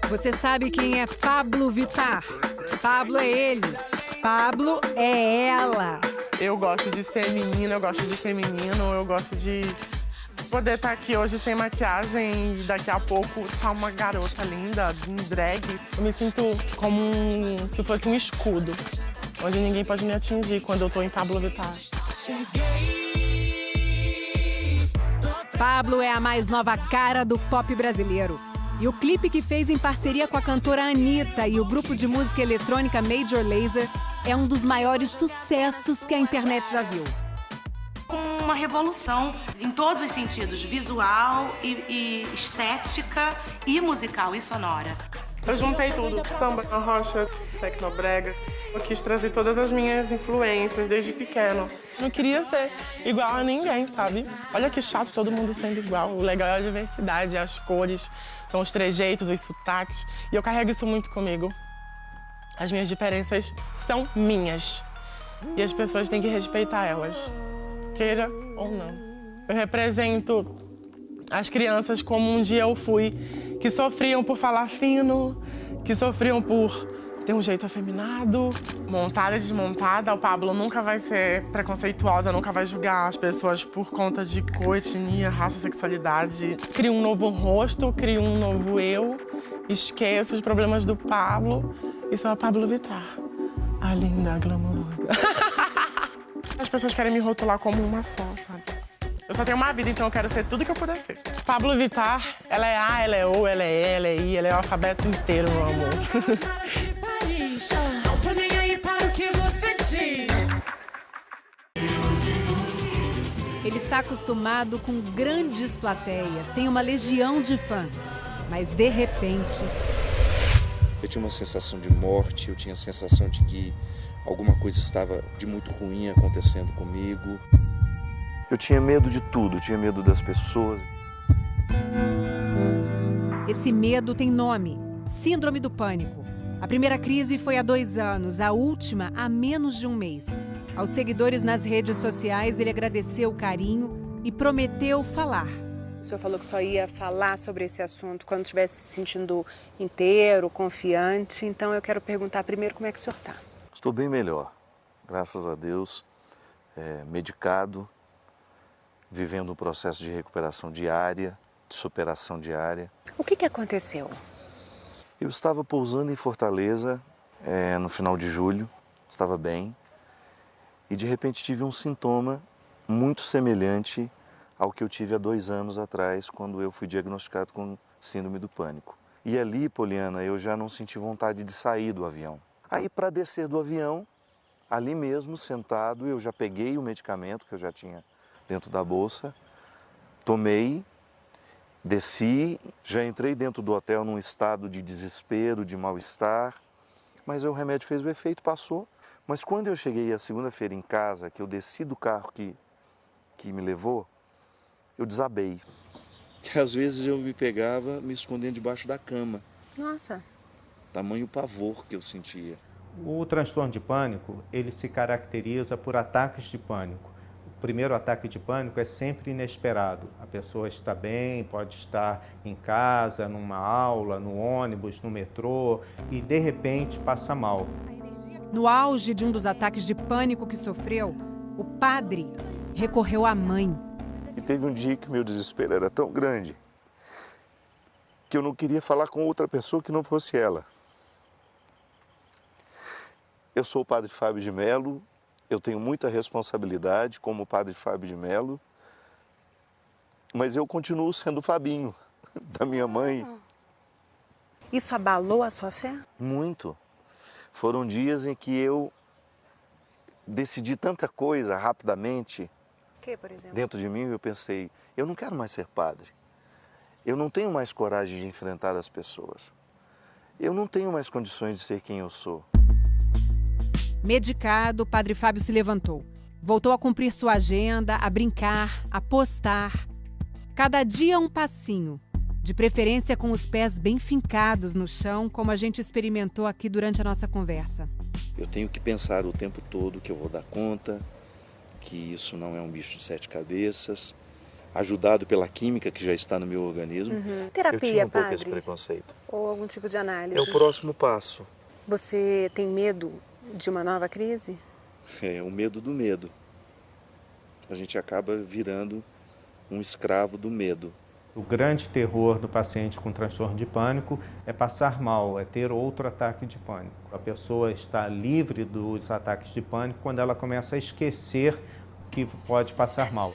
Você sabe quem é Pabllo Vittar? Pablo é ele, Pabllo é ela. Eu gosto de ser menina, eu gosto de ser menino, eu gosto de poder estar aqui hoje sem maquiagem e daqui a pouco tá uma garota linda, em drag. Eu me sinto como se fosse um escudo, onde ninguém pode me atingir quando eu tô em Pabllo Vittar. Pabllo é a mais nova cara do pop brasileiro. E o clipe que fez em parceria com a cantora Anitta e o grupo de música eletrônica Major Lazer é um dos maiores sucessos que a internet já viu. Uma revolução em todos os sentidos, visual e estética e musical e sonora. Eu juntei tudo, samba, rocha, tecnobrega. Eu quis trazer todas as minhas influências desde pequeno. Não queria ser igual a ninguém, sabe? Olha que chato todo mundo sendo igual. O legal é a diversidade, as cores, são os trejeitos, os sotaques. E eu carrego isso muito comigo. As minhas diferenças são minhas. E as pessoas têm que respeitar elas, queira ou não. Eu represento as crianças como um dia eu fui, que sofriam por falar fino, que sofriam por ter um jeito afeminado. Montada e desmontada, o Pabllo nunca vai ser preconceituosa, nunca vai julgar as pessoas por conta de cor, etnia, raça, sexualidade. Cria um novo rosto, cria um novo eu, esqueço os problemas do Pabllo e sou a Pabllo Vittar, a linda, glamourosa. As pessoas querem me rotular como uma só, sabe? Eu só tenho uma vida, então eu quero ser tudo que eu puder ser. Pabllo Vittar, ela é A, ela é O, ela é E, ela é I, ela é o alfabeto inteiro, meu amor. Não tô nem aí para o que você diz. Ele está acostumado com grandes plateias, tem uma legião de fãs. Mas, de repente... Eu tinha uma sensação de morte, eu tinha a sensação de que alguma coisa estava de muito ruim acontecendo comigo. Eu tinha medo de tudo, eu tinha medo das pessoas. Esse medo tem nome, Síndrome do Pânico. A primeira crise foi há 2 anos, a última há menos de um mês. Aos seguidores nas redes sociais, ele agradeceu o carinho e prometeu falar. O senhor falou que só ia falar sobre esse assunto quando estivesse se sentindo inteiro, confiante. Então eu quero perguntar primeiro como é que o senhor está. Estou bem melhor, graças a Deus, medicado, vivendo um processo de recuperação diária, de superação diária. O que aconteceu? Eu estava pousando em Fortaleza no final de julho, estava bem, e de repente tive um sintoma muito semelhante ao que eu tive há 2 anos atrás, quando eu fui diagnosticado com síndrome do pânico. E ali, Poliana, eu já não senti vontade de sair do avião. Aí, para descer do avião, ali mesmo, sentado, eu já peguei o medicamento que eu já tinha dentro da bolsa, tomei, desci, já entrei dentro do hotel num estado de desespero, de mal-estar, mas o remédio fez o efeito, passou. Mas quando eu cheguei a segunda-feira em casa, que eu desci do carro que me levou, eu desabei. Às vezes eu me pegava me escondendo debaixo da cama. Nossa. Tamanho pavor que eu sentia. O transtorno de pânico, ele se caracteriza por ataques de pânico. O primeiro ataque de pânico é sempre inesperado. A pessoa está bem, pode estar em casa, numa aula, no ônibus, no metrô e de repente passa mal. No auge de um dos ataques de pânico que sofreu, o padre recorreu à mãe. E teve um dia que meu desespero era tão grande que eu não queria falar com outra pessoa que não fosse ela. Eu sou o Padre Fábio de Mello, eu tenho muita responsabilidade como Padre Fábio de Mello, mas eu continuo sendo o Fabinho, da minha mãe. Isso abalou a sua fé? Muito. Foram dias em que eu decidi tanta coisa rapidamente. O que, por exemplo? Dentro de mim eu pensei, eu não quero mais ser padre. Eu não tenho mais coragem de enfrentar as pessoas. Eu não tenho mais condições de ser quem eu sou. Medicado, o Padre Fábio se levantou. Voltou a cumprir sua agenda, a brincar, a postar. Cada dia um passinho, de preferência com os pés bem fincados no chão, como a gente experimentou aqui durante a nossa conversa. Eu tenho que pensar o tempo todo que eu vou dar conta, que isso não é um bicho de 7 cabeças, ajudado pela química que já está no meu organismo. Terapia, eu tinha um pouco padre? esse preconceito. Ou algum tipo de análise? É o próximo passo. Você tem medo de uma nova crise? É o medo do medo. A gente acaba virando um escravo do medo. O grande terror do paciente com transtorno de pânico é passar mal, é ter outro ataque de pânico. A pessoa está livre dos ataques de pânico quando ela começa a esquecer que pode passar mal.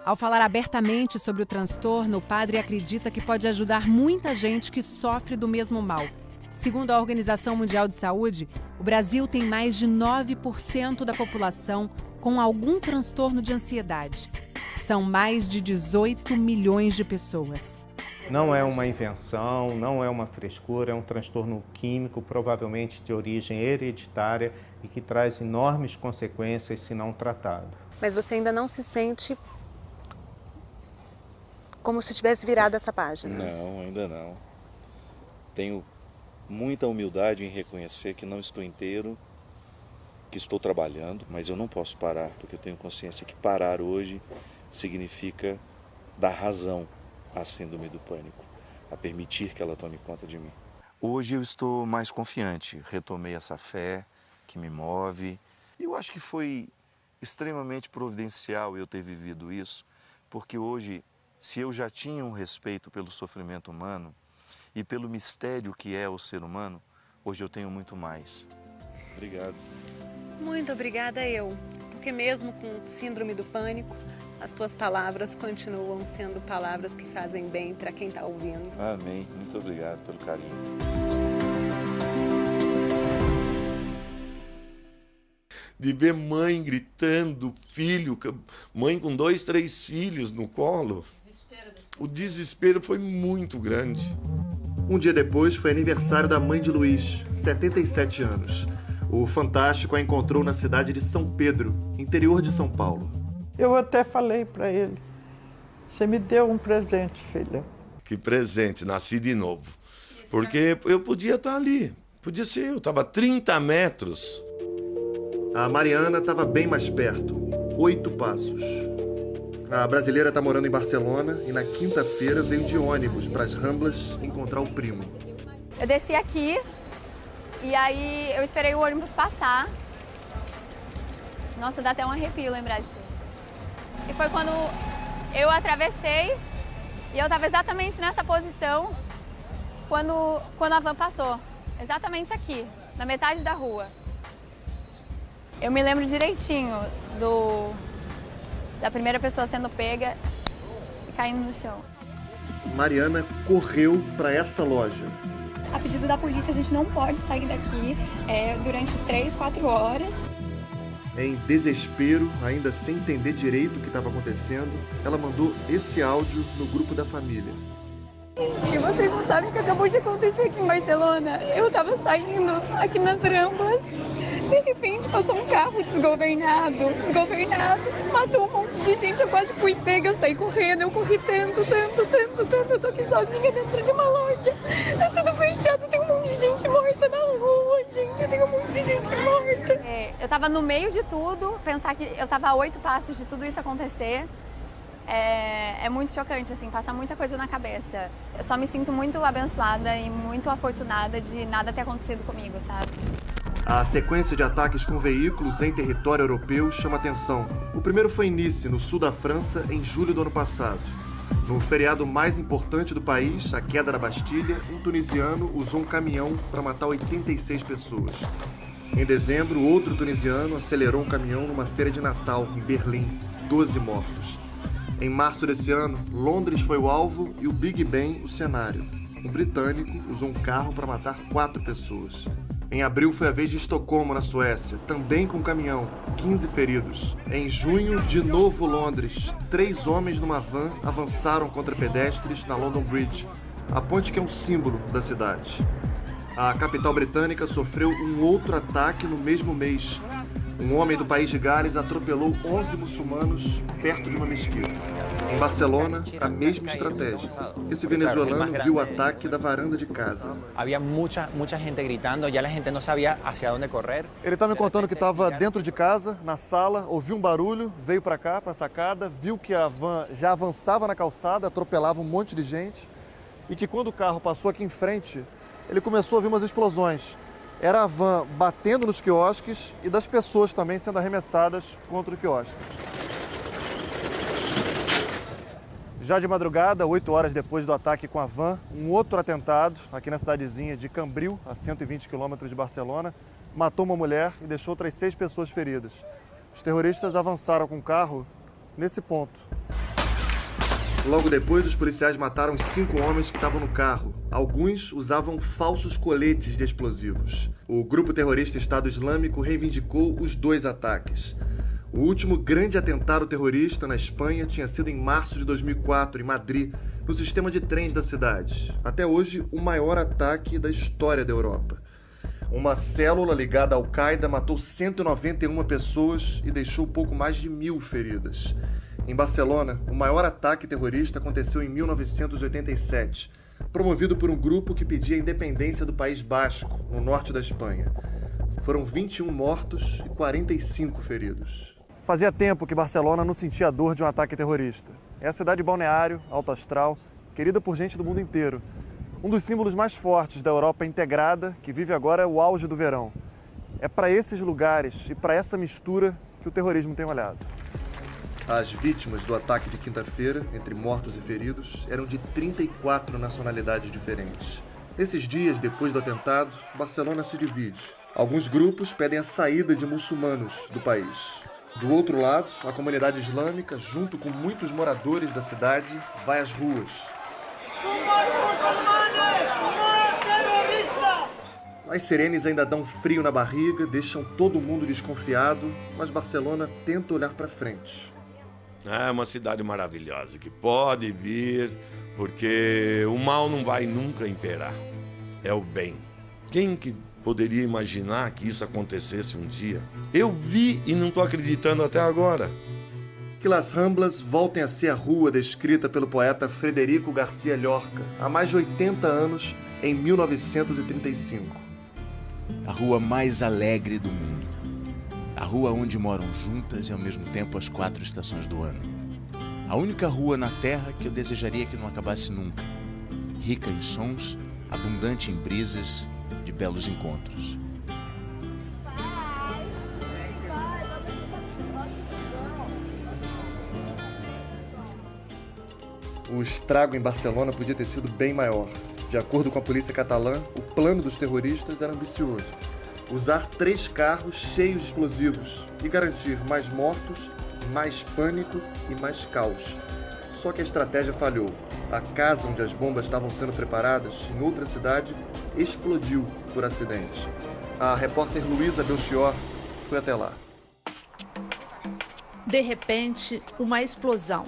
Ao falar abertamente sobre o transtorno, o padre acredita que pode ajudar muita gente que sofre do mesmo mal. Segundo a Organização Mundial de Saúde, o Brasil tem mais de 9% da população com algum transtorno de ansiedade. São mais de 18 milhões de pessoas. Não é uma invenção, não é uma frescura, é um transtorno químico, provavelmente de origem hereditária e que traz enormes consequências se não tratado. Mas você ainda não se sente como se tivesse virado essa página? Não, ainda não. Tenho muita humildade em reconhecer que não estou inteiro, que estou trabalhando, mas eu não posso parar, porque eu tenho consciência que parar hoje significa dar razão à síndrome do pânico, a permitir que ela tome conta de mim. Hoje eu estou mais confiante, retomei essa fé que me move. Eu acho que foi extremamente providencial eu ter vivido isso, porque hoje, se eu já tinha um respeito pelo sofrimento humano e pelo mistério que é o ser humano, hoje eu tenho muito mais. Obrigado. Muito obrigada eu, porque mesmo com síndrome do pânico, as tuas palavras continuam sendo palavras que fazem bem para quem está ouvindo. Amém. Muito obrigado pelo carinho. De ver mãe gritando, filho, mãe com 2, 3 filhos no colo. O desespero foi muito grande. Um dia depois foi aniversário da mãe de Luiz, 77 anos. O Fantástico a encontrou na cidade de São Pedro, interior de São Paulo. Eu até falei para ele, você me deu um presente, filha. Que presente, nasci de novo. Porque eu podia estar ali, podia ser eu, estava a 30 metros. A Mariana estava bem mais perto, 8 passos. A brasileira está morando em Barcelona e na quinta-feira veio de ônibus para as Ramblas encontrar o primo. Eu desci aqui e aí eu esperei o ônibus passar. Nossa, dá até um arrepio lembrar de tudo. E foi quando eu atravessei e eu estava exatamente nessa posição quando a van passou. Exatamente aqui, na metade da rua. Eu me lembro direitinho da primeira pessoa sendo pega e caindo no chão. Mariana correu para essa loja. A pedido da polícia, a gente não pode sair daqui durante 3, 4 horas. Em desespero, ainda sem entender direito o que estava acontecendo, ela mandou esse áudio no grupo da família. Gente, vocês não sabem o que acabou de acontecer aqui em Barcelona. Eu tava saindo aqui nas Ramblas. De repente passou um carro desgovernado, matou um monte de gente, eu quase fui pega, eu saí correndo, eu corri tanto, eu tô aqui sozinha dentro de uma loja, tá tudo fechado, tem um monte de gente morta na rua, gente, tem um monte de gente morta. Eu tava no meio de tudo, pensar que eu tava a 8 passos de tudo isso acontecer, é muito chocante, assim, passa muita coisa na cabeça. Eu só me sinto muito abençoada e muito afortunada de nada ter acontecido comigo, sabe? A sequência de ataques com veículos em território europeu chama atenção. O primeiro foi em Nice, no sul da França, em julho do ano passado. No feriado mais importante do país, a queda da Bastilha, um tunisiano usou um caminhão para matar 86 pessoas. Em dezembro, outro tunisiano acelerou um caminhão numa feira de Natal, em Berlim, 12 mortos. Em março desse ano, Londres foi o alvo e o Big Ben o cenário. Um britânico usou um carro para matar 4 pessoas. Em abril foi a vez de Estocolmo, na Suécia, também com um caminhão, 15 feridos. Em junho, de novo Londres, 3 homens numa van avançaram contra pedestres na London Bridge, a ponte que é um símbolo da cidade. A capital britânica sofreu um outro ataque no mesmo mês. Um homem do país de Gales atropelou 11 muçulmanos perto de uma mesquita. Em Barcelona, a mesma estratégia. Esse venezuelano viu o ataque da varanda de casa. Havia muita gente gritando, já a gente não sabia hacia onde correr. Ele está me contando que estava dentro de casa, na sala, ouviu um barulho, veio para cá, para a sacada, viu que a van já avançava na calçada, atropelava um monte de gente e que quando o carro passou aqui em frente, ele começou a ouvir umas explosões. Era a van batendo nos quiosques e das pessoas também sendo arremessadas contra o quiosque. Já de madrugada, 8 horas depois do ataque com a van, um outro atentado aqui na cidadezinha de Cambril, a 120 quilômetros de Barcelona, matou uma mulher e deixou outras 6 pessoas feridas. Os terroristas avançaram com o carro nesse ponto. Logo depois, os policiais mataram os 5 homens que estavam no carro. Alguns usavam falsos coletes de explosivos. O grupo terrorista Estado Islâmico reivindicou os 2 ataques. O último grande atentado terrorista na Espanha tinha sido em março de 2004, em Madrid, no sistema de trens da cidade. Até hoje, o maior ataque da história da Europa. Uma célula ligada à Al-Qaeda matou 191 pessoas e deixou pouco mais de 1.000 feridas. Em Barcelona, o maior ataque terrorista aconteceu em 1987, promovido por um grupo que pedia a independência do País Basco, no norte da Espanha. Foram 21 mortos e 45 feridos. Fazia tempo que Barcelona não sentia a dor de um ataque terrorista. É a cidade balneário, alto astral, querida por gente do mundo inteiro. Um dos símbolos mais fortes da Europa integrada, que vive agora o auge do verão. É para esses lugares e para essa mistura que o terrorismo tem olhado. As vítimas do ataque de quinta-feira, entre mortos e feridos, eram de 34 nacionalidades diferentes. Nesses dias, depois do atentado, Barcelona se divide. Alguns grupos pedem a saída de muçulmanos do país. Do outro lado, a comunidade islâmica, junto com muitos moradores da cidade, vai às ruas. As sirenes ainda dão frio na barriga, deixam todo mundo desconfiado, mas Barcelona tenta olhar para frente. É uma cidade maravilhosa, que pode vir, porque o mal não vai nunca imperar. É o bem. Quem que poderia imaginar que isso acontecesse um dia? Eu vi e não estou acreditando até agora. Que Las Ramblas voltem a ser a rua descrita pelo poeta Federico García Lorca há mais de 80 anos, em 1935. A rua mais alegre do mundo. A rua onde moram juntas e ao mesmo tempo as 4 estações do ano. A única rua na Terra que eu desejaria que não acabasse nunca. Rica em sons, abundante em brisas, de belos encontros. O estrago em Barcelona podia ter sido bem maior. De acordo com a polícia catalã, o plano dos terroristas era ambicioso. Usar 3 carros cheios de explosivos e garantir mais mortos, mais pânico e mais caos. Só que a estratégia falhou. A casa onde as bombas estavam sendo preparadas, em outra cidade, explodiu por acidente. A repórter Luísa Belchior foi até lá. De repente, uma explosão.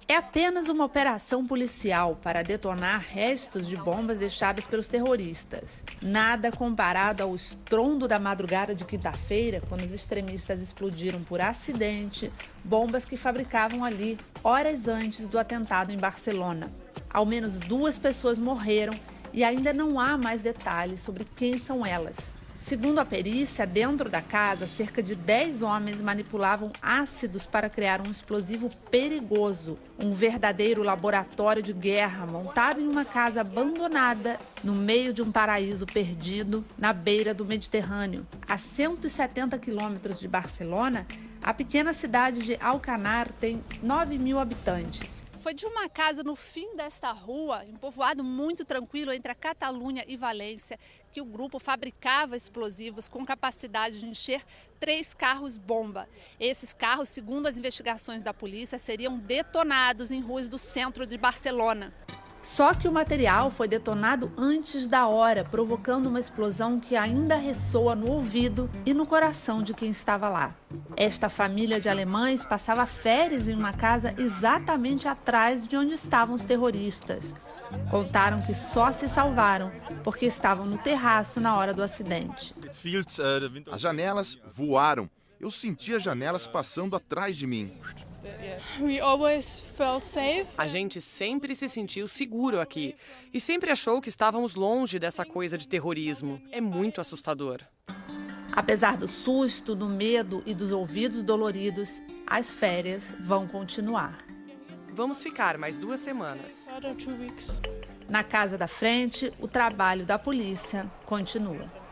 É apenas uma operação policial para detonar restos de bombas deixadas pelos terroristas. Nada comparado ao estrondo da madrugada de quinta-feira, quando os extremistas explodiram por acidente bombas que fabricavam ali horas antes do atentado em Barcelona. Ao menos 2 pessoas morreram e ainda não há mais detalhes sobre quem são elas. Segundo a perícia, dentro da casa, cerca de 10 homens manipulavam ácidos para criar um explosivo perigoso. Um verdadeiro laboratório de guerra montado em uma casa abandonada no meio de um paraíso perdido na beira do Mediterrâneo. A 170 quilômetros de Barcelona, a pequena cidade de Alcanar tem 9.000 habitantes. Foi de uma casa no fim desta rua, em um povoado muito tranquilo entre a Catalunha e Valência, que o grupo fabricava explosivos com capacidade de encher 3 carros-bomba. Esses carros, segundo as investigações da polícia, seriam detonados em ruas do centro de Barcelona. Só que o material foi detonado antes da hora, provocando uma explosão que ainda ressoa no ouvido e no coração de quem estava lá. Esta família de alemães passava férias em uma casa exatamente atrás de onde estavam os terroristas. Contaram que só se salvaram porque estavam no terraço na hora do acidente. As janelas voaram. eu sentia janelas passando atrás de mim. A gente sempre se sentiu seguro aqui e sempre achou que estávamos longe dessa coisa de terrorismo. É muito assustador. Apesar do susto, do medo e dos ouvidos doloridos, as férias vão continuar. Vamos ficar mais 2 semanas. Na casa da frente, o trabalho da polícia continua.